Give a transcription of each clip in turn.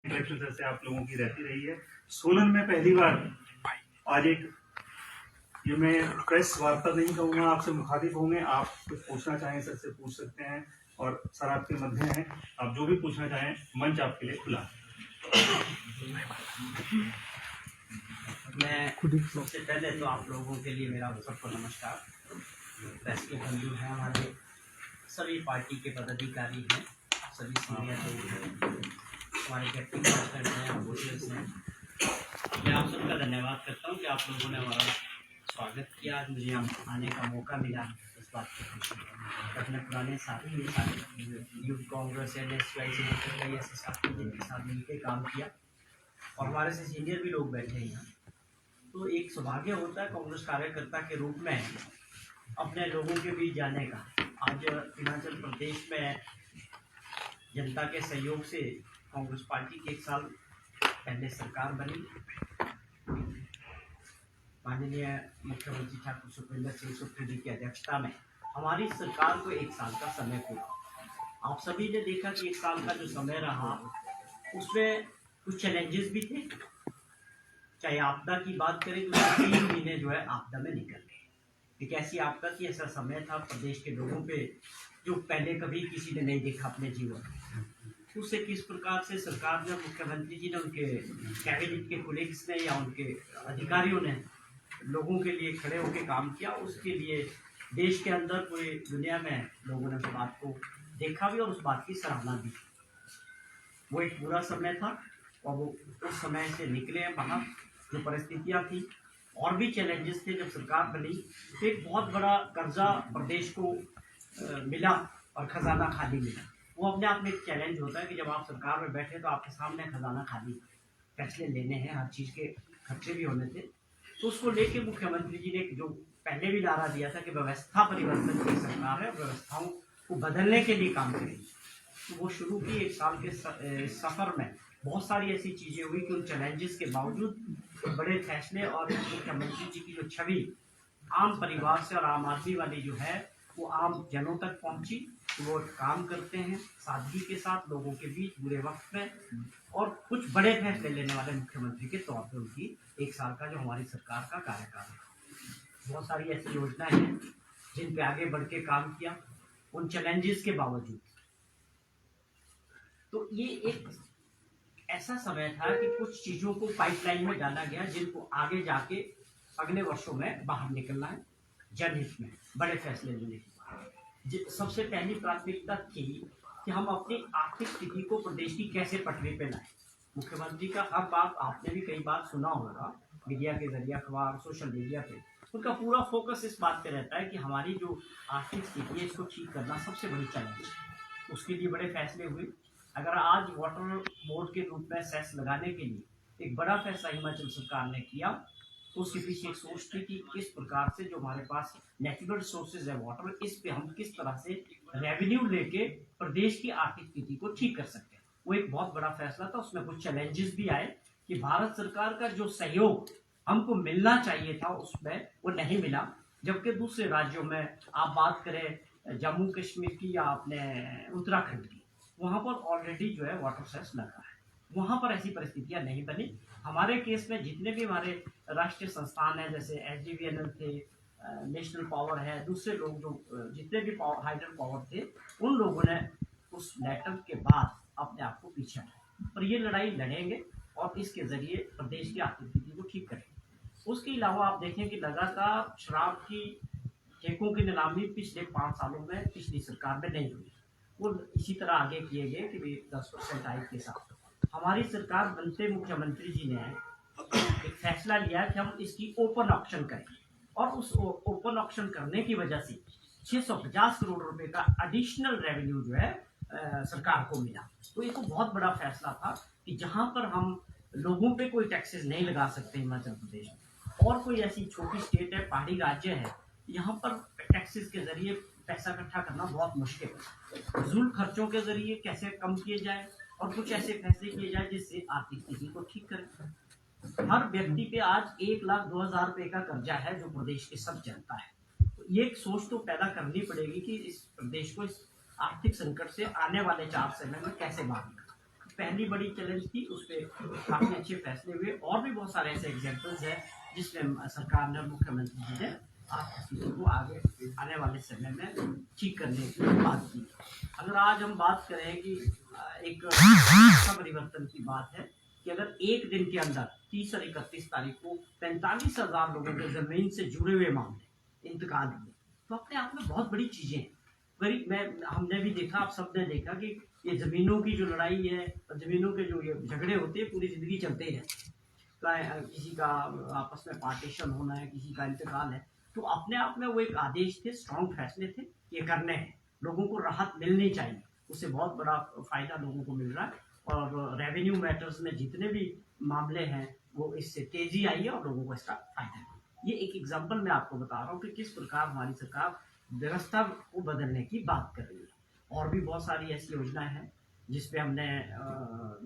Interaction जैसे आप लोगों की रहती रही है। सोलन में पहली बार आज एक, ये मैं प्रेस वार्ता नहीं कहूँगा, आपसे मुखातिब होंगे। आप कुछ पूछना चाहें सर से पूछ सकते हैं, और सर आपके मध्य हैं, आप जो भी पूछना चाहें मंच आपके लिए खुला। मैं सबसे पहले तो आप लोगों के लिए मेरा सबको नमस्कार। प्रेस के बंधु हैं, हमारे सभी पार्टी के पदाधिकारी हैं, सभी सीनियर लोग हैं, हमारे डिप्टी कमिश्नर हैं, ऑफिसर्स हैं। मैं आप सबका धन्यवाद करता हूं कि आप लोगों ने हमारा स्वागत किया। आज मुझे आने का मौका मिला इस बात की खुशी है। अपने पुराने साथी मेरे साथ यूथ कांग्रेस NSY से कई ऐसे साथी जिनके साथ मिलकर काम किया, और हमारे से सीनियर भी लोग बैठे हैं यहाँ। तो एक सौभाग्य होता है कांग्रेस कार्यकर्ता के रूप में अपने लोगों के बीच जाने का। आज हिमाचल प्रदेश में जनता के सहयोग से कांग्रेस पार्टी की 1 साल पहले सरकार बनी। माननीय मुख्यमंत्री ठाकुर सुखविंदर सिंह सुक्खू जी की अध्यक्षता में हमारी सरकार को 1 साल का समय पूरा। आप सभी ने देखा कि 1 साल का जो समय रहा उसमें कुछ चैलेंजेस भी थे। चाहे आपदा की बात करें तो 3 महीने जो है आपदा में निकल गए। एक ऐसी आपदा की, ऐसा समय था प्रदेश के लोगों पे जो पहले कभी किसी ने नहीं देखा अपने जीवन में। उससे किस प्रकार से सरकार ने, मुख्यमंत्री जी ने, उनके कैबिनेट के कोलीग्स ने या उनके अधिकारियों ने लोगों के लिए खड़े होकर काम किया, उसके लिए देश के अंदर पूरी दुनिया में लोगों ने उस बात को देखा भी और उस बात की सराहना भी। वो एक बुरा समय था और वो उस समय से निकले हैं बाहर। जो परिस्थितियाँ थी और भी चैलेंजेस थे। जब सरकार बनी तो एक बहुत बड़ा कर्जा प्रदेश को मिला और खजाना खाली मिला। वो अपने आप में एक चैलेंज होता है कि जब आप सरकार में बैठे तो आपके सामने खजाना खाली, फैसले लेने हैं, हर चीज़ के खर्चे भी होने थे। तो उसको लेके मुख्यमंत्री जी ने जो पहले भी नारा दिया था कि व्यवस्था परिवर्तन की सरकार है, व्यवस्थाओं को बदलने के लिए काम करेगी, तो वो शुरू की। 1 साल के सफ़र में बहुत सारी ऐसी चीज़ें हुई कि उन चैलेंजेस के बावजूद बड़े फैसले और मुख्यमंत्री जी की जो छवि आम परिवार से और आम आदमी वाली जो है वो आम जनों तक पहुंची। वो काम करते हैं सादगी के साथ लोगों के बीच बुरे वक्त में, और कुछ बड़े फैसले लेने वाले मुख्यमंत्री के तौर पर उनकी 1 साल का जो हमारी सरकार का कार्यकाल है। बहुत सारी ऐसी योजनाएं हैं जिन पे आगे बढ़ के काम किया उन चैलेंजेस के बावजूद। तो ये एक ऐसा समय था कि कुछ चीज़ों को पाइपलाइन में डाला गया जिनको आगे जाके अगले वर्षों में बाहर निकलना है जनहित में बड़े फैसले लेने के बाद। सबसे पहली प्राथमिकता थी कि हम अपनी आर्थिक स्थिति को प्रदेश की कैसे पटरी पे लाएं। मुख्यमंत्री का हर बात आपने भी कई बार सुना होगा मीडिया के जरिए, अखबार, सोशल मीडिया पे। उनका पूरा फोकस इस बात पे रहता है कि हमारी जो आर्थिक स्थिति है इसको ठीक करना सबसे बड़ी चैलेंज है। उसके लिए बड़े फैसले हुए। अगर आज वाटर बोर्ड के रूप में सेस लगाने के लिए एक बड़ा फैसला हिमाचल सरकार ने किया, तो उसके पीछे एक सोच थी कि किस प्रकार से जो हमारे पास नेचुरल रिसोर्सेज है वाटर, इस पे हम किस तरह से रेवेन्यू लेके प्रदेश की आर्थिक स्थिति को ठीक कर सकते हैं। वो एक बहुत बड़ा फैसला था। उसमें कुछ चैलेंजेस भी आए कि भारत सरकार का जो सहयोग हमको मिलना चाहिए था उसमें वो नहीं मिला। जबकि दूसरे राज्यों में आप बात करें जम्मू कश्मीर की या अपने उत्तराखंड की, वहाँ पर ऑलरेडी जो है वाटर सेस लगा है। वहाँ पर ऐसी परिस्थितियाँ नहीं बनी। हमारे केस में जितने भी हमारे राष्ट्रीय संस्थान हैं, जैसे SDVNL थे, नेशनल पावर है, दूसरे लोग जो जितने भी हाइडल पावर थे, उन लोगों ने उस लेटर के बाद अपने आप को पीछे हटाया। और ये लड़ाई लड़ेंगे और इसके जरिए प्रदेश की आर्थिक स्थिति को ठीक करेंगे। उसके अलावा आप देखें कि लगातार शराब की ठेकों की नीलामी पिछले 5 सालों में पिछली सरकार में नहीं हुई। वो इसी तरह आगे किए गए कि 10% हाइक के साथ हमारी सरकार बनते मुख्यमंत्री जी ने एक फैसला लिया कि हम इसकी ओपन ऑक्शन करें, और उस ओपन ऑक्शन करने की वजह से 650 करोड़ रुपए का एडिशनल रेवेन्यू जो है सरकार को मिला। तो एक बहुत बड़ा फैसला था कि जहां पर हम लोगों पे कोई टैक्सेस नहीं लगा सकते हिमाचल प्रदेश में, और कोई ऐसी छोटी स्टेट है, पहाड़ी राज्य है, यहाँ पर टैक्सेस के जरिए पैसा इकट्ठा करना बहुत मुश्किल है। फिजूल खर्चों के जरिए कैसे कम किए जाए और कुछ ऐसे फैसले किए जाए जिससे आर्थिक स्थिति को ठीक करें। हर व्यक्ति पे आज 1,02,000 रुपए का कर्जा है जो प्रदेश की सब जनता है। तो ये एक सोच तो पैदा करनी पड़ेगी कि इस प्रदेश को इस आर्थिक संकट से आने वाले 4 समय में कैसे बाहर निकालें। पहली बड़ी चैलेंज थी, उस पर काफ़ी अच्छे फैसले हुए। और भी बहुत सारे ऐसे एग्जाम्पल्स हैं जिसमें सरकार ने, मुख्यमंत्री जी ने आप स्थिति को आगे आने वाले समय में ठीक करने की बात की। अगर आज हम बात करें कि एक अच्छा परिवर्तन की बात है कि अगर एक दिन के अंदर 30 और 31 तारीख को 45,000 लोगों के जमीन से जुड़े हुए मामले इंतकाल हुए, तो अपने आप में बहुत बड़ी चीजें हैं। हमने भी देखा, आप सबने देखा कि ये जमीनों की जो लड़ाई है और जमीनों के जो ये झगड़े होते हैं पूरी जिंदगी चलते ही रहते हैं। किसी का आपस में पार्टीशन होना है, किसी का इंतकाल है, तो अपने आप में वो एक आदेश थे, स्ट्रॉन्ग फैसले थे, ये करने हैं, लोगों को राहत मिलनी चाहिए। उससे बहुत बड़ा फायदा लोगों को मिल रहा है और रेवेन्यू मैटर्स में जितने भी मामले हैं वो इससे तेजी आई है और लोगों को इसका फायदा है। ये एक एग्जाम्पल मैं आपको बता रहा हूँ कि किस प्रकार हमारी सरकार व्यवस्था को बदलने की बात कर रही है। और भी बहुत सारी ऐसी योजनाएं हैं जिसपे हमने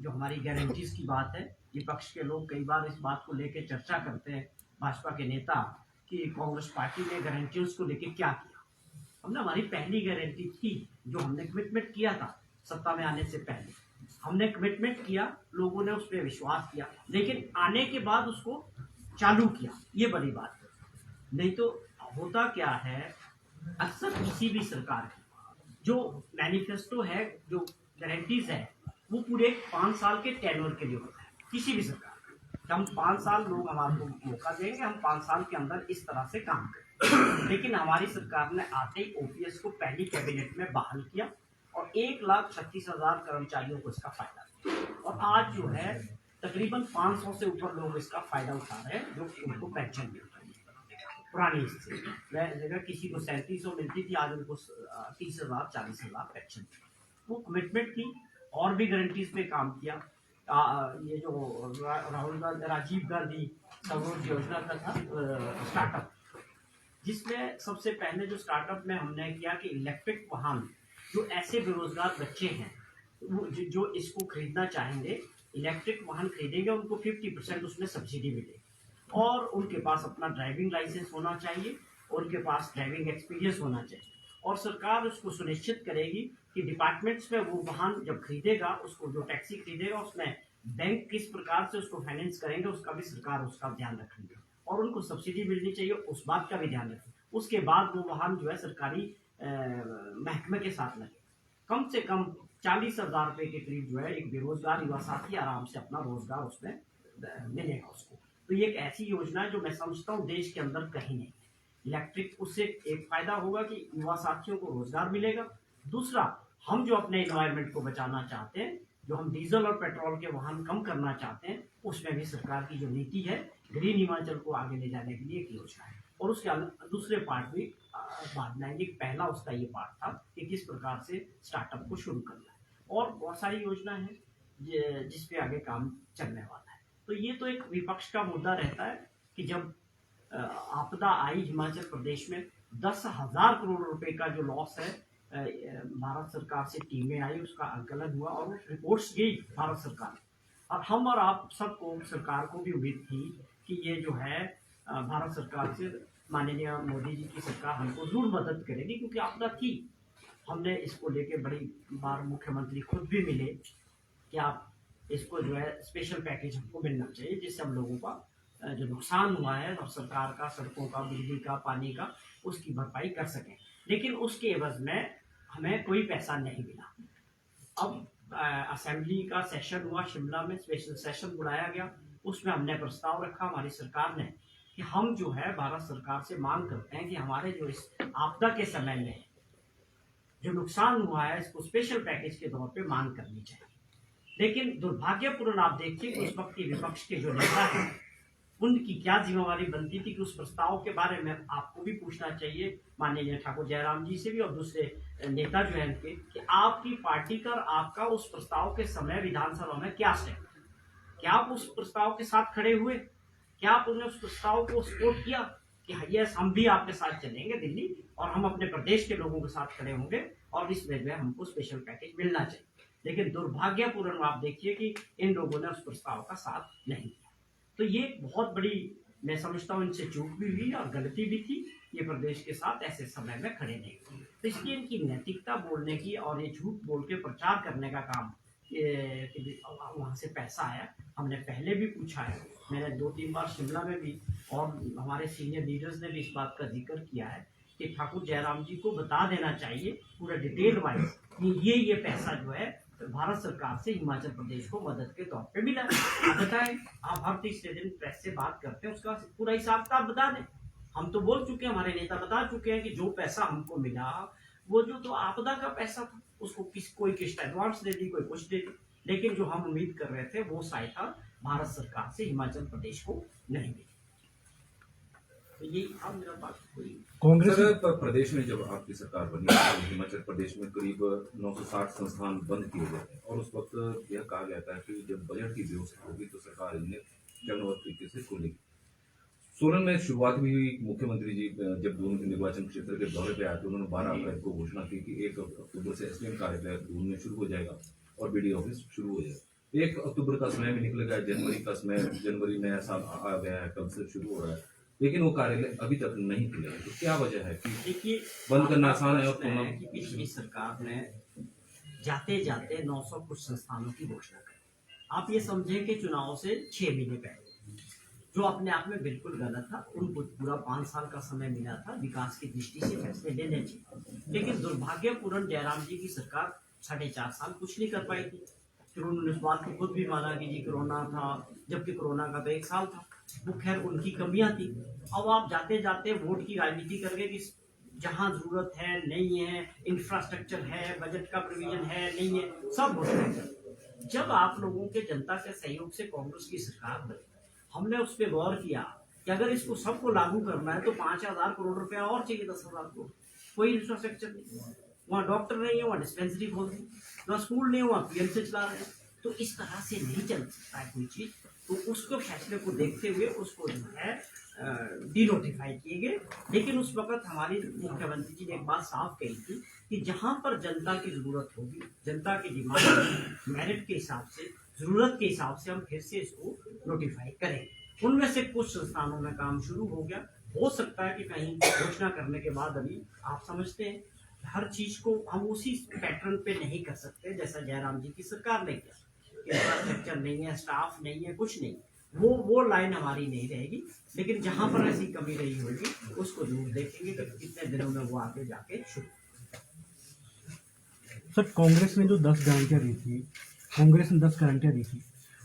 जो हमारी गारंटीज की बात है, विपक्ष के लोग कई बार इस बात को लेकर चर्चा करते हैं, भाजपा के नेता, कि कांग्रेस पार्टी ने गारंटीज को लेकर क्या किया। हमने, हमारी पहली गारंटी थी जो हमने कमिटमेंट किया था सत्ता में आने से पहले, हमने कमिटमेंट किया, लोगों ने उस पर विश्वास किया, लेकिन आने के बाद उसको चालू किया, ये बड़ी बात है। नहीं तो होता क्या है, अक्सर किसी भी सरकार की जो मैनिफेस्टो है, जो गारंटीज है, वो पूरे 5 साल के टेन्योर के लिए होता है। किसी भी सरकार हम 5 साल लोग हमारे मौका देंगे, हम 5 साल के अंदर इस तरह से काम करें। लेकिन हमारी सरकार ने आते ही ओपीएस को पहली कैबिनेट में बहाल किया और 1,36,000 कर्मचारियों को इसका फायदा दिया। और आज जो है तकरीबन 500 से ऊपर लोग इसका फायदा उठा रहे हैं, जो उनको पेंशन मिल रही है। पुरानी स्थिति जगह किसी को 3700 मिलती थी, आज उनको 30,000 40,000 पेंशन। वो कमिटमेंट की और भी गारंटीज पे काम किया। ये जो राजीव गांधी सौर योजना का था स्टार्टअप, जिसमें सबसे पहले जो स्टार्टअप में हमने किया कि इलेक्ट्रिक वाहन, जो ऐसे बेरोजगार बच्चे हैं वो जो इसको खरीदना चाहेंगे, इलेक्ट्रिक वाहन खरीदेंगे, उनको 50% उसमें सब्सिडी मिलेगी और उनके पास अपना ड्राइविंग लाइसेंस होना चाहिए, उनके पास ड्राइविंग एक्सपीरियंस होना चाहिए। और सरकार उसको सुनिश्चित करेगी कि डिपार्टमेंट्स में वो वाहन जब खरीदेगा, उसको जो टैक्सी खरीदेगा उसमें बैंक किस प्रकार से उसको फाइनेंस करेंगे, उसका भी सरकार उसका ध्यान रखेंगे और उनको सब्सिडी मिलनी चाहिए, उस बात का भी ध्यान रखें। उसके बाद वो वाहन जो है सरकारी महकमे के साथ लगे। कम से कम 40,000 रुपए के करीब जो है एक बेरोजगार युवा साथी आराम से अपना रोजगार उसमें मिलेगा उसको। तो ये एक ऐसी योजना है जो मैं समझता हूँ देश के अंदर कहीं नहीं। इलेक्ट्रिक, उससे एक फायदा होगा कि युवा साथियों को रोजगार मिलेगा। दूसरा, हम जो अपने एनवायरनमेंट को बचाना चाहते हैं, जो हम डीजल और पेट्रोल के वाहन कम करना चाहते हैं, उसमें भी सरकार की जो नीति है ग्रीन हिमाचल को आगे ले जाने के लिए एक योजना है। और उसके दूसरे पार्ट भी बाद में आएंगे। पहला उसका ये पार्ट था कि किस प्रकार से स्टार्टअप को शुरू करना है, और बहुत सारी योजना है जिसपे आगे काम चलने वाला है। तो ये तो एक विपक्ष का मुद्दा रहता है कि जब आपदा आई हिमाचल प्रदेश में, 10,000 करोड़ रुपए का जो लॉस है, भारत सरकार से टीमें आई, उसका आकलन हुआ और रिपोर्ट्स गई भारत सरकार। और हम और आप सबको, सरकार को भी उम्मीद थी कि ये जो है भारत सरकार से, माननीय मोदी जी की सरकार हमको जरूर मदद करेगी, क्योंकि आपदा थी। हमने इसको लेके बड़ी बार मुख्यमंत्री खुद भी मिले कि आप इसको जो है स्पेशल पैकेज हमको मिलना चाहिए, जिससे हम लोगों का जो नुकसान हुआ है और सरकार का, सड़कों का, बिजली का, पानी का, उसकी भरपाई कर सकें। लेकिन उसके एवज में हमें कोई पैसा नहीं मिला। अब असेंबली का सेशन हुआ शिमला में, स्पेशल सेशन बुलाया गया, उसमें हमने प्रस्ताव रखा हमारी सरकार ने कि हम जो है भारत सरकार से मांग करते हैं कि हमारे जो इस आपदा के समय में जो नुकसान हुआ है, इसको स्पेशल पैकेज के तौर पे मांग करनी चाहिए। लेकिन दुर्भाग्यपूर्ण आप देखिए उस वक्त के विपक्ष के जो नेता हैं, उनकी क्या जिम्मेवारी बनती थी कि उस प्रस्ताव के बारे में आपको भी पूछना चाहिए माननीय ठाकुर जयराम जी से भी और दूसरे नेता जो है इनके, कि आपकी पार्टी का आपका उस प्रस्ताव के समय विधानसभा में क्या स्टेप, क्या आप उस प्रस्ताव के साथ खड़े हुए, क्या आपने उस प्रस्ताव को सपोर्ट किया कि यस हम भी आपके साथ चलेंगे दिल्ली और हम अपने प्रदेश के लोगों के साथ खड़े होंगे और इसमें जो है हमको स्पेशल पैकेज मिलना चाहिए। लेकिन दुर्भाग्यपूर्ण आप देखिए कि इन लोगों ने उस प्रस्ताव का साथ नहीं किया। तो ये बहुत बड़ी, मैं समझता हूँ इनसे चूक भी हुई और गलती भी थी, ये प्रदेश के साथ ऐसे समय में खड़े नहीं हुए। तो इसलिए इनकी नैतिकता बोलने की और ये झूठ बोल के प्रचार करने का काम कि वहाँ से पैसा आया। हमने पहले भी पूछा है, मैंने 2-3 बार शिमला में भी, और हमारे सीनियर लीडर्स ने भी इस बात का जिक्र किया है कि ठाकुर जयराम जी को बता देना चाहिए पूरा डिटेल वाइज कि ये पैसा जो है भारत सरकार से हिमाचल प्रदेश को मदद के तौर पे मिला। आप बताएं, आप हर तीसरे दिन प्रेस से बात करते हैं, उसका पूरा हिसाब किताब बता दें। हम तो बोल चुके हैं, हमारे नेता बता चुके हैं कि जो पैसा हमको मिला वो जो तो आपदा का पैसा था, उसको कोई किस्त एडवांस दे दी, कोई कुछ दे दी, लेकिन जो हम उम्मीद कर रहे थे वो सहायता भारत सरकार से हिमाचल प्रदेश को नहीं मिली। तो ये अब मेरा बात कोई कांग्रेस प्रदेश में जब आपकी सरकार बनी तो हिमाचल प्रदेश में करीब 960 संस्थान बंद किए गए थे, और उस वक्त यह कहा गया था कि जब बजट की व्यवस्था होगी तो सरकार इन्हें चरणबद्ध तरीके से खोलेगी। सोलन में शुरुआत भी हुई। मुख्यमंत्री जी जब दून निर्वाचन क्षेत्र के दौरे पे आए तो उन्होंने 12 अप्रैल को घोषणा की कि 1 अक्टूबर से एसडीएम कार्यालय दून में शुरू हो जाएगा और बीडीओ ऑफिस शुरू हो जाएगा। 1 अक्टूबर का समय भी निकल गया, जनवरी का समय, जनवरी नया साल आ गया है, कब से शुरू हो रहा है, लेकिन वो कार्यालय अभी तक नहीं खुले हैं। तो क्या वजह है कि देखिए बंद करना आसान है? और कि पिछली सरकार ने जाते जाते 900 कुछ संस्थानों की घोषणा की। आप ये समझें कि चुनाव से 6 महीने पहले, जो अपने आप में बिल्कुल गलत था। उनको पूरा 5 साल का समय मिला था विकास की दृष्टि से फैसले लेने चाहिए, लेकिन दुर्भाग्यपूर्ण जयराम जी की सरकार 4.5 साल कुछ नहीं कर पाई थी। फिर उन्होंने इस बात को खुद भी माना कि जी कोरोना था, जबकि कोरोना का तो 1 साल था। वो खैर उनकी कमियां थी। अब आप जाते जाते वोट की राजनीति करके कि जहां जरूरत है नहीं है, इंफ्रास्ट्रक्चर है, बजट का प्रोविजन है नहीं है, सब घोषणा कर। जब आप लोगों के जनता के सहयोग से कांग्रेस की सरकार बनी, हमने उस पर गौर किया कि अगर इसको सबको लागू करना है तो 5,000 करोड़ रुपया और चाहिए। 10,000 करोड़, कोई इंफ्रास्ट्रक्चर नहीं, वहाँ डॉक्टर नहीं है, वहाँ डिस्पेंसरी खोल दी, वहाँ स्कूल नहीं, वहाँ पीएमसी चला रहे हैं। तो इस तरह से नहीं चल सकता है कोई चीज। तो उसको फैसले को देखते हुए उसको जो है डिनोटिफाई किए गए। लेकिन उस वक्त हमारी मुख्यमंत्री जी ने एक बात साफ कही थी कि जहां पर जनता की जरूरत होगी, जनता की डिमांड मेरिट के हिसाब से, जरूरत के हिसाब से हम फिर से इसको नोटिफाई करेंगे। उनमें से कुछ संस्थानों में काम शुरू हो गया। हो सकता है कि कहीं घोषणा करने के बाद, अभी आप समझते हैं हर चीज को हम उसी पैटर्न पे नहीं कर सकते जैसा जयराम जी की सरकार ने किया। इंफ्रास्ट्रक्चर नहीं है, स्टाफ नहीं है, कुछ नहीं, वो लाइन हमारी नहीं रहेगी। लेकिन जहां पर ऐसी कमी रही होगी उसको जरूर देखेंगे कि कितने दिनों में वो आगे जाके शुरू। सर, कांग्रेस ने जो 10 गारंटियां दी थी, कांग्रेस ने 10 गारंटियां दी थी,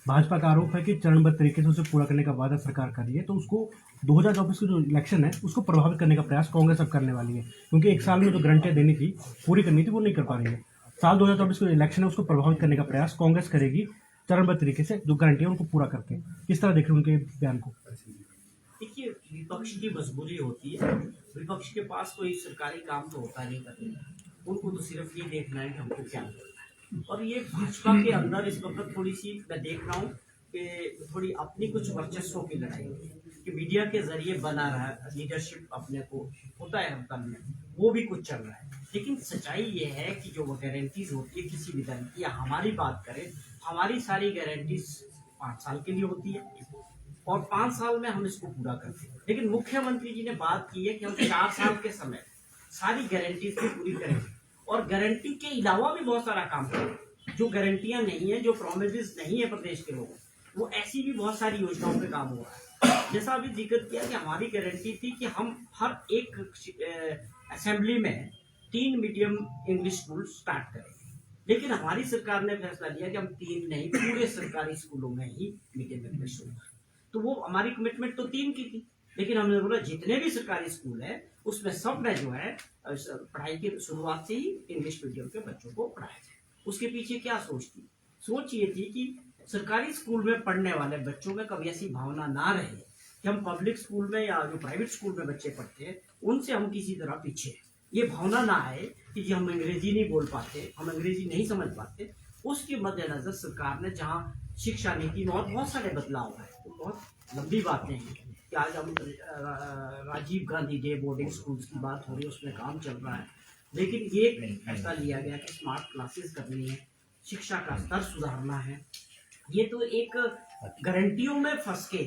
भाजपा का आरोप है कि चरणबद्ध तरीके से उसे पूरा करने का वादा सरकार कर रही है, तो उसको 2024 का जो इलेक्शन है उसको प्रभावित करने का प्रयास कांग्रेस अब करने वाली है, क्योंकि 1 साल में जो गारंटियां देनी थी, पूरी करनी थी, वो नहीं कर पा रही है। साल 2024 का इलेक्शन है उसको प्रभावित करने का प्रयास कांग्रेस करेगी चरणबद्ध तरीके से, जो गारंटियां उनको पूरा करके। किस तरह देख रहे हैं उनके बयान को? देखिए, विपक्ष की मजबूरी होती है, विपक्ष के पास कोई सरकारी काम तो होता नहीं करते, उनको तो सिर्फ ये देखना है कि हमको क्या करना है। और ये भाजपा के अंदर इस वक्त थोड़ी सी मैं देख रहा हूँ कि थोड़ी अपनी कुछ वर्चस्वों की लड़ाई कि मीडिया के जरिए बना रहा है, लीडरशिप अपने को होता है हम में, वो भी कुछ चल रहा है। लेकिन सच्चाई ये है कि जो गारंटीज होती है किसी भी दल की, या हमारी बात करें, हमारी सारी गारंटीज 5 साल के लिए होती है और 5 साल में हम इसको पूरा करते हैं। लेकिन मुख्यमंत्री जी ने बात की है कि हम 4 साल के समय सारी गारंटीज को पूरी करेंगे, और गारंटी के अलावा भी बहुत सारा काम करेंगे। जो गारंटियां नहीं है, जो प्रोमिस नहीं है प्रदेश के लोगों, वो ऐसी भी बहुत सारी योजनाओं पे काम हो रहा है। जैसा अभी जिक्र किया कि हमारी गारंटी थी कि हम हर एक असेंबली में 3 मीडियम इंग्लिश स्कूल स्टार्ट करेंगे, लेकिन हमारी सरकार ने फैसला लिया कि हम 3 नहीं, पूरे सरकारी स्कूलों में ही मीडियम इंग्लिश शुरू करें। तो वो हमारी कमिटमेंट तो 3 की थी, लेकिन हमने बोला जितने भी सरकारी स्कूल है उसमें सब में जो है पढ़ाई की शुरुआत से ही इंग्लिश मीडियम के बच्चों को पढ़ाया जाए। उसके पीछे क्या सोच थी? सोच ये थी कि सरकारी स्कूल में पढ़ने वाले बच्चों में कभी ऐसी भावना ना रहे कि हम पब्लिक स्कूल में या जो प्राइवेट स्कूल में बच्चे पढ़ते हैं उनसे हम किसी तरह पीछे, ये भावना ना आए कि जी हम अंग्रेजी नहीं बोल पाते, हम अंग्रेजी नहीं समझ पाते। उसके मद्देनजर सरकार ने जहाँ शिक्षा नीति में और बहुत सारे बदलाव है, तो बहुत लंबी बातें हैं कि आज हम Rajiv Gandhi day boarding schools की बात हो रही है, उसमें काम चल रहा है। लेकिन ये फैसला लिया गया कि स्मार्ट क्लासेस करनी है, शिक्षा का स्तर सुधारना है। ये तो एक गारंटियों में फंस के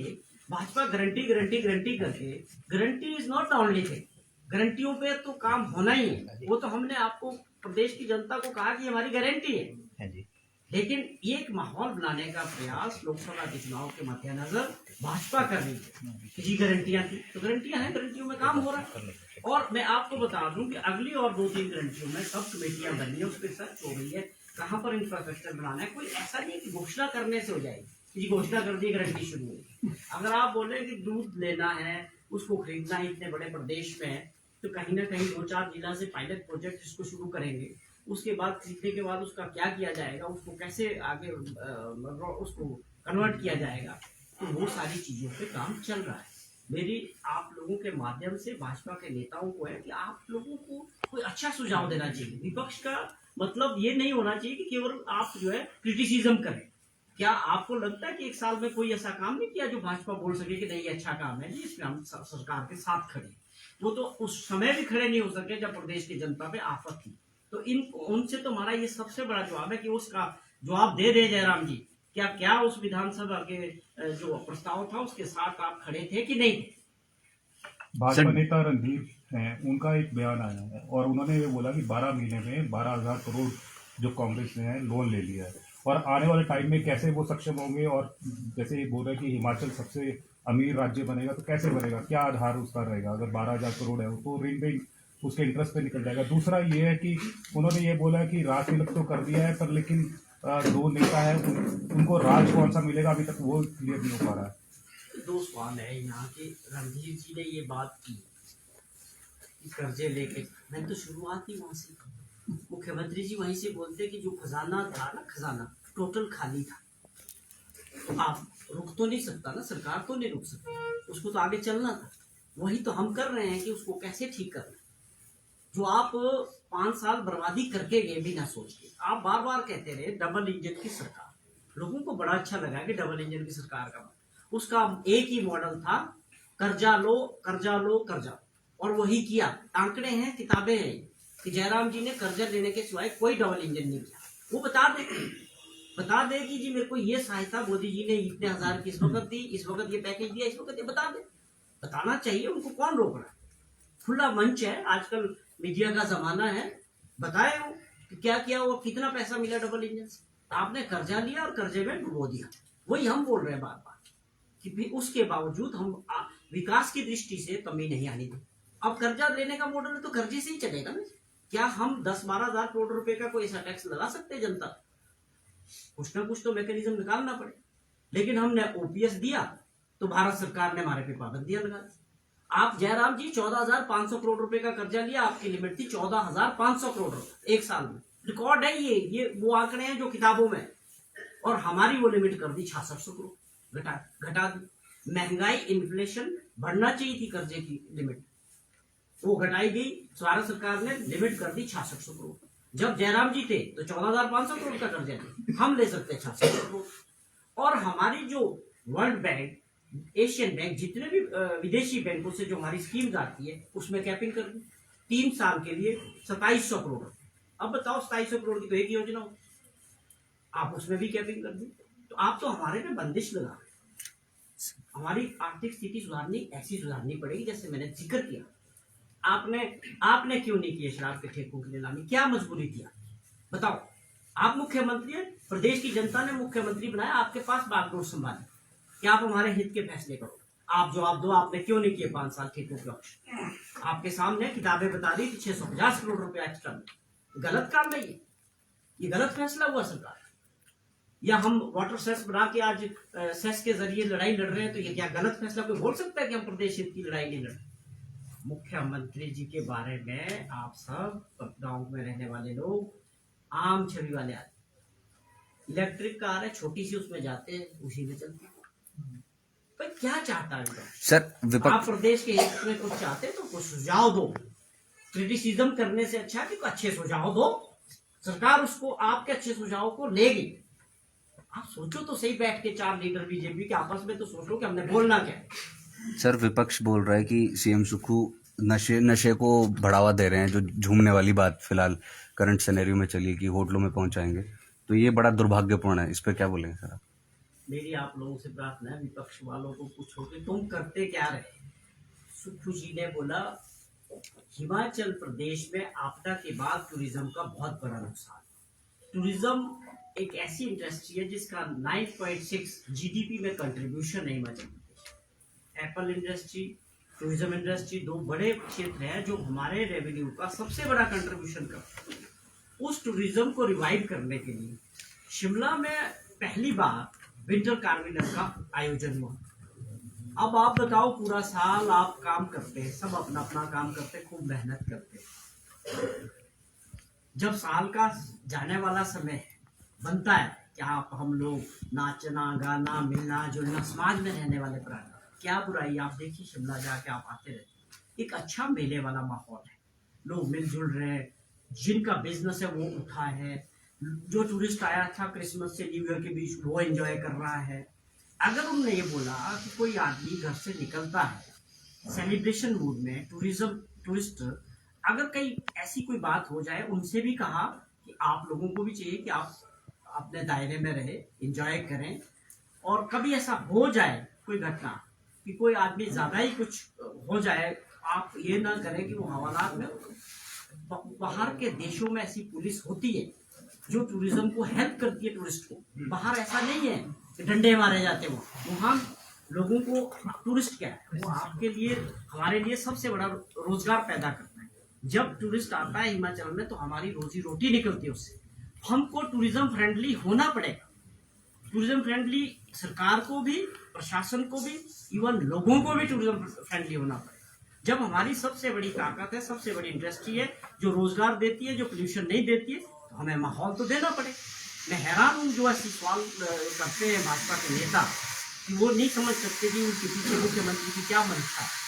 भाजपा गारंटी गारंटी गारंटी करके, guarantee is not the only thing, गारंटियों पे तो काम होना ही है। वो तो हमने आपको प्रदेश की जनता को कहा कि हमारी गारंटी है, लेकिन एक माहौल बनाने का प्रयास लोकसभा के चुनाव के मद्देनजर भाजपा कर रही है कि जी गारंटियां थी, तो गारंटियां हैं, गारंटियों में काम हो रहा है। और मैं आपको बता दूं कि अगली और 2-3 गारंटियों में सब कमेटियां बननी है, उस पर सर्च हो रही है कहाँ पर इंफ्रास्ट्रक्चर बनाना है। कोई ऐसा नहीं है कि घोषणा करने से हो जाएगी, जी घोषणा कर दी गारंटी शुरू होगी। अगर आप बोले कि दूध लेना है, उसको खरीदना है इतने बड़े प्रदेश में, तो कहीं ना कहीं 2-4 जिला से पायलट प्रोजेक्ट इसको शुरू करेंगे। उसके बाद खरीदने के बाद उसका क्या किया जाएगा, उसको कैसे आगे उसको कन्वर्ट किया जाएगा, तो वो सारी चीजों पे काम चल रहा है। मेरी आप लोगों के माध्यम से भाजपा के नेताओं को है कि आप लोगों को कोई अच्छा सुझाव देना चाहिए। विपक्ष का मतलब ये नहीं होना चाहिए कि केवल आप जो है क्रिटिसिज्म करें। क्या आपको लगता है कि एक साल में कोई ऐसा काम नहीं किया जो भाजपा बोल सके कि नहीं ये अच्छा काम है जी, इसमें हम सरकार के साथ खड़े? वो तो उस समय भी खड़े नहीं हो सके जब प्रदेश की जनता पे आफत थी। तो उनसे तो हमारा ये सबसे बड़ा जवाब है कि उसका जवाब दे दे जयराम जी, क्या उस विधानसभा के जो प्रस्ताव था उसके साथ आप खड़े थे कि नहीं थे? भाजपा नेता रणदीप हैं, उनका एक बयान आया है और उन्होंने ये बोला कि 12 महीने में 12,000 करोड़ जो कांग्रेस ने लोन ले लिया है और आने वाले टाइम में कैसे वो सक्षम होंगे। और जैसे ये बोल रहे हैं कि हिमाचल सबसे अमीर राज्य बनेगा, तो कैसे बनेगा, क्या आधार उसका रहेगा? अगर 12,000 करोड़ है तो रिंग उसके इंटरेस्ट पे निकल जाएगा। दूसरा ये है कि उन्होंने ये बोला कि राज तिलक तो कर दिया है, पर लेकिन 2 नेता है उनको राज कौन सा मिलेगा अभी तक वो क्लियर नहीं हो पा रहा है। 2 सवाल है यहाँ के। रणधीर जी ने ये बात की कि कर्जे लेके, मैं तो शुरुआत ही वहां से, मुख्यमंत्री जी वहीं से बोलते कि जो खजाना था ना, खजाना टोटल खाली था। तो आप रुक तो नहीं सकता ना, सरकार तो नहीं रुक सकती, उसको तो आगे चलना था। वही तो हम कर रहे हैं कि उसको कैसे ठीक करना। जो आप 5 साल बर्बादी करके गए बिना सोच के, आप बार बार कहते रहे डबल इंजन की सरकार, लोगों को बड़ा अच्छा लगा कि डबल इंजन की सरकार का उसका एक ही मॉडल था, कर्जा लो कर्जा लो कर्जा, और वही किया। आंकड़े हैं, किताबें हैं कि जयराम जी ने कर्जा लेने के सिवाय कोई डबल इंजन नहीं किया। वो बता दे कि जी मेरे को ये सहायता मोदी जी ने इतने हजार की इस वक्त दी, इस वक्त ये पैकेज दिया, इस वक्त ये बता दे, बताना चाहिए। उनको कौन रोक रहा है? खुला मंच है, आजकल मीडिया का जमाना है, बताए वो कि क्या किया, वो कितना पैसा मिला डबल इंजन से। आपने कर्जा लिया और कर्जे में डुबो दिया। वही हम बोल रहे हैं बार बार कि भी उसके बावजूद हम विकास की दृष्टि से कमी नहीं आनी दी। अब कर्जा लेने का मॉडल है तो कर्जे से ही चलेगा ना। क्या हम 10-12 हजार करोड़ रुपए का कोई ऐसा टैक्स लगा सकते हैं जनता? कुछ ना कुछ तो मैकेनिज्म निकालना पड़े। लेकिन हमने ओपीएस दिया तो भारत सरकार ने हमारे पे पाबंदियां लगा दी। आप जयराम जी 14,500 करोड़ रुपए का कर्जा लिया, आपकी लिमिट थी 14,500 करोड़ रुपए एक साल में। रिकॉर्ड है ये वो आंकड़े हैं जो किताबों में, और हमारी वो लिमिट कर दी 6600 करोड़, घटा दी। महंगाई इन्फ्लेशन बढ़ना चाहिए थी कर्जे की लिमिट, वो घटाई गई। भारत सरकार ने लिमिट कर दी 6600 करोड़। जब जयराम जी थे तो 14,500 करोड़ का कर्जा थे, हम ले सकते 6600 करोड़। और हमारी जो वर्ल्ड बैंक, एशियन बैंक, जितने भी विदेशी बैंकों से जो हमारी स्कीम आती है उसमें कैपिंग कर दी 3 साल के लिए 2700 करोड़। अब बताओ 2700 करोड़ की तो एक योजना हो, आप उसमें भी कैपिंग कर दी। तो आप तो हमारे पे बंदिश लगा रहे। हमारी आर्थिक स्थिति सुधारनी, ऐसी सुधारनी पड़ेगी जैसे मैंने जिक्र किया। आपने क्यों नहीं किया शराब के ठेकों की नीलामी? क्या मजबूरी किया बताओ? आप मुख्यमंत्री हैं, प्रदेश की जनता ने मुख्यमंत्री बनाया, आपके पास बागडोर संभाली कि आप हमारे हित के फैसले करो। आप जवाब दो, आपने क्यों नहीं किए 5 साल ठेकों के ऑप्शन? आपके सामने किताबें बता दी कि 650 करोड़ रुपया एक्स्ट्रा में। गलत काम है ये गलत फैसला हुआ सरकार। या हम वाटर सेस बना के आज सेस के जरिए लड़ाई लड़ रहे हैं, तो ये क्या गलत फैसला? कोई बोल सकता है कि हम प्रदेश हित की लड़ाई नहीं लड़? मुख्यमंत्री जी के बारे में आप सब गांव में रहने वाले लोग, आम छवि वाले आदमी, इलेक्ट्रिक कार है छोटी सी, उसमें जाते हैं, उसी में चलते हैं। पर क्या चाहता है सर आप प्रदेश के हित में कुछ चाहते हैं तो कुछ सुझाव दो। क्रिटिसिज्म करने से अच्छा कि अच्छे सुझाव दो, सरकार उसको आपके अच्छे सुझाव को लेगी। आप सोचो तो सही, बैठ के 4 लीडर बीजेपी के आपस में तो सोचो कि हमने बोलना क्या है। सर विपक्ष बोल रहा है कि सीएम सुक्खू नशे को बढ़ावा दे रहे हैं, जो झूमने वाली बात फिलहाल करंट सिनेरियो में चली कि होटलों में पहुंचाएंगे, तो ये बड़ा दुर्भाग्यपूर्ण है। इस पे क्या बोलेंगे सर आप? मेरी आप लोगों से प्रार्थना है, विपक्ष वालों को पूछो कि तुम करते क्या रहे। सुक्खू जी ने बोला हिमाचल प्रदेश में आपदा के बाद टूरिज्म का बहुत बड़ा नुकसान। टूरिज्म एक ऐसी इंडस्ट्री है जिसका 9.6 जीडीपी में कंट्रीब्यूशन है Himachal Pradesh. Apple industry, tourism industry, दो बड़े क्षेत्र हैं जो हमारे रेवेन्यू का सबसे बड़ा कंट्रीब्यूशन करते हैं। उस टूरिज्म को रिवाइव करने के लिए शिमला में पहली बार विंटर कार्निवल का आयोजन हुआ। अब आप बताओ, पूरा साल आप काम करते हैं, सब अपना अपना काम करते हैं, खूब मेहनत करते हैं। जब साल का जाने वाला समय बनता है कि आप हम लोग नाचना गाना मिलना जुलना, समाज में रहने वाले प्राणी, क्या बुराई। आप देखिए शिमला जाके आप आते रहते, एक अच्छा मेले वाला माहौल है, लोग मिलजुल रहे हैं, जिनका बिजनेस है वो उठा है, जो टूरिस्ट आया था क्रिसमस से न्यू ईयर के बीच वो एंजॉय कर रहा है। अगर उन्होंने ये बोला कि कोई आदमी घर से निकलता है सेलिब्रेशन मूड में, टूरिस्ट अगर कहीं ऐसी कोई बात हो जाए, उनसे भी कहा कि आप लोगों को भी चाहिए कि आप अपने दायरे में रहे, एंजॉय करें। और कभी ऐसा हो जाए कोई घटना कि कोई आदमी ज्यादा ही कुछ हो जाए, आप ये ना करें कि वो हवालात में, बाहर के देशों में ऐसी पुलिस होती है जो टूरिज्म को हेल्प करती है टूरिस्ट को। बाहर ऐसा नहीं है कि डंडे मारे जाते हो, वहाँ लोगों को टूरिस्ट क्या है, वो आपके लिए हमारे लिए सबसे बड़ा रोजगार पैदा करता है। जब टूरिस्ट आता है हिमाचल में तो हमारी रोजी रोटी निकलती है उससे। हमको टूरिज्म फ्रेंडली होना पड़ेगा, टूरिज्म फ्रेंडली सरकार को भी, प्रशासन को भी, इवन लोगों को भी टूरिज्म फ्रेंडली होना पड़ेगा। जब हमारी सबसे बड़ी ताकत है, सबसे बड़ी इंडस्ट्री है जो रोजगार देती है, जो पोल्यूशन नहीं देती है, तो हमें माहौल तो देना पड़े। मैं हैरान हूँ जो ऐसे सवाल करते हैं भाजपा के नेता कि वो नहीं समझ सकते कि उनके पीछे मुख्यमंत्री की क्या मंशा है।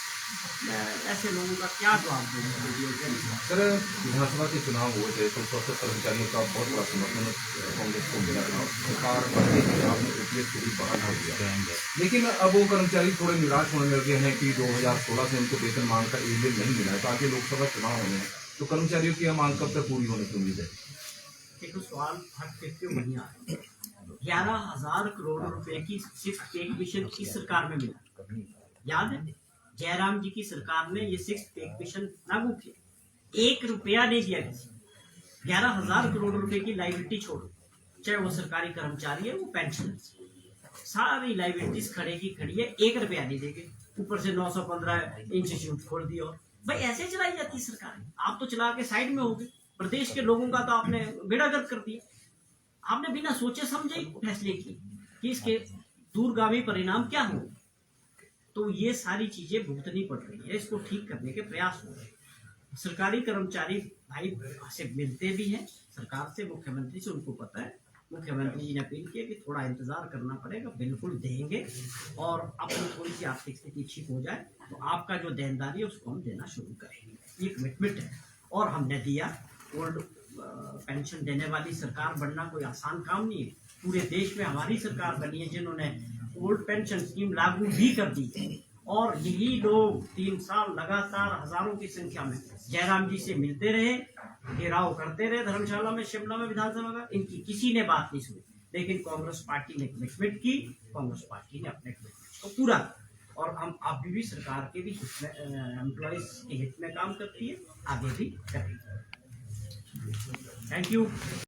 मैं ऐसे लोगों का क्या जवाब दूंगा। सर, विधानसभा के चुनाव हुए थे तो स्वास्थ्य कर्मचारियों का बहुत बड़ा समर्थन कांग्रेस को मिला था। सरकार बनते ही आपने ओपीएस को भी बहाल कर दिया, लेकिन अब वो कर्मचारी थोड़े निराश होने लगे हैं कि 2016 से उनको वेतन मांग का एक दिन नहीं मिला है। तो आगे लोकसभा चुनाव होने हैं, तो कर्मचारियों की यह मांग कब तक पूरी होने की उम्मीद है? देखो, सवाल हट के क्यों नहीं आ रहा। 11,000 करोड़ रुपए की सिक्स पे मिशन किस सरकार में मिला, याद है? जयराम जी की सरकार ने ये सिक्स पे मिशन लागू किया, 1 रुपया नहीं दिया किसी। 11,000 करोड़ रुपए की लाइबिलिटी छोड़ो, चाहे वो सरकारी कर्मचारी है, वो पेंशन, सारी लाइबिलिटीज खड़े की खड़ी है, 1 रुपया नहीं देंगे। ऊपर से 915 इंस्टीट्यूट खोल दिया। और भाई ऐसे चलाई जाती है सरकार। आप तो चला के साइड में हो गए, प्रदेश के लोगों का तो आपने बेड़ागर्क कर दिया। आपने बिना सोचे समझे फैसले किए कि इसके दूरगामी परिणाम क्या होंगे। तो ये सारी चीजें भुगतनी पड़ रही है, इसको ठीक करने के प्रयास हो रहे हैं। सरकारी कर्मचारी भाई से मिलते भी हैं सरकार से, मुख्यमंत्री से, उनको पता है। मुख्यमंत्री जी ने अपील किया कि थोड़ा इंतजार करना पड़ेगा, बिल्कुल देंगे, और अपनी थोड़ी सी आर्थिक स्थिति ठीक हो जाए तो आपका जो देनदारी है उसको हम देना शुरू करेंगे। ये कमिटमेंट है और हमने दिया। ओल्ड पेंशन देने वाली सरकार बनना कोई आसान काम नहीं है। पूरे देश में हमारी सरकार बनी है जिन्होंने ओल्ड पेंशन स्कीम लागू भी कर दी है। और यही लोग 3 साल लगातार हजारों की संख्या में जयराम जी से मिलते रहे, घेराव करते रहे धर्मशाला में, शिमला में, विधानसभा में, इनकी किसी ने बात नहीं सुनी। लेकिन कांग्रेस पार्टी ने कमिटमेंट की, कांग्रेस पार्टी ने अपने कमिटमेंट को पूरा किया। और हम अभी भी सरकार के भी हित में, एम्प्लॉयज के हित में काम करती है, आगे भी करेंगे। Thank you.